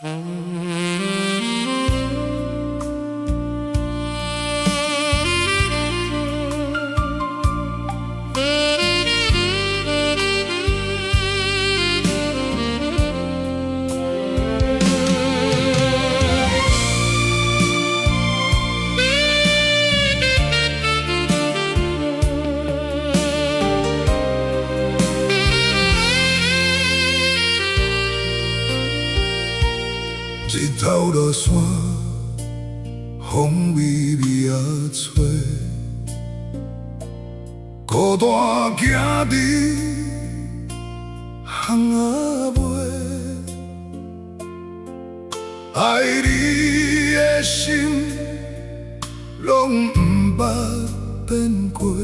日头落山，风微微啊吹，孤单行伫巷仔尾，爱你的心，拢不捌变过，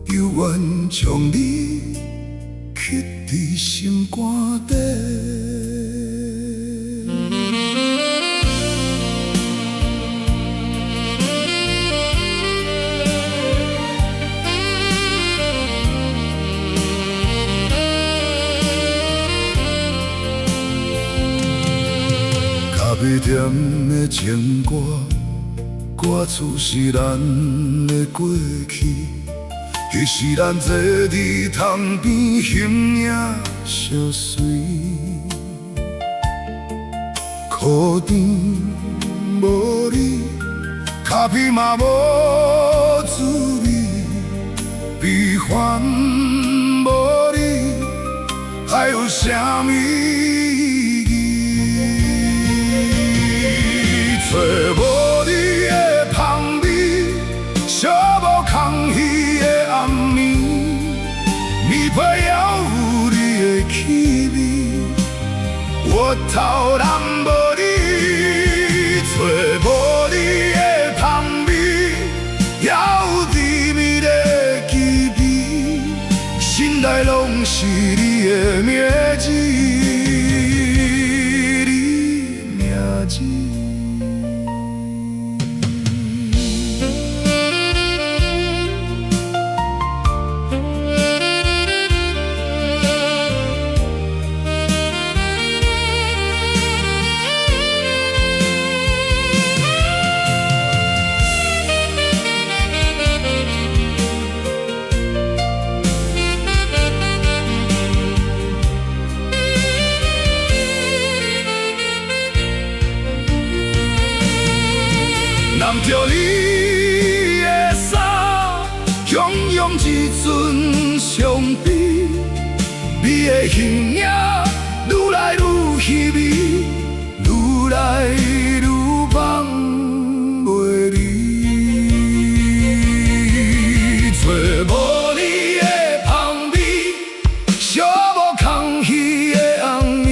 犹原将你刻伫心肝底。咖啡店的情歌，歌词是咱的过去。迄时咱坐伫窗边，形影相随。苦甜无你，咖啡嘛无滋味。悲欢无你，还有啥物意义？找无你的香味，寂无空虚的暗暝，棉被也有你的气味，我头人无你，找无你的香味，也有甜蜜的记忆，心内拢是你的名字，你名字。揽着你的衫，拥有一阵伤悲，你的形影愈来愈稀微，愈来愈放袂离。找无你的香味，寂无空虚的暗暝，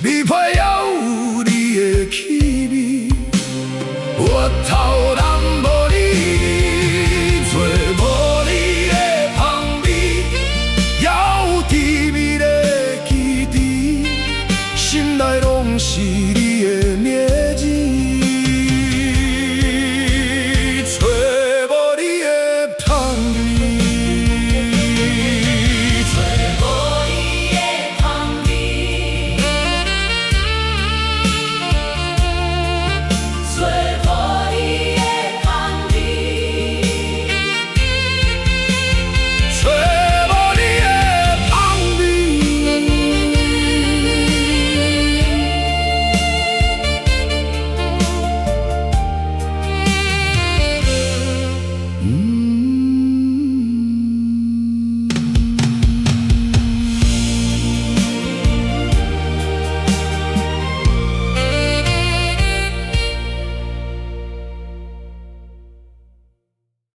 棉被也有你的气味。我头人无你，找无你的香味，也有甜蜜的记忆，心内拢是你。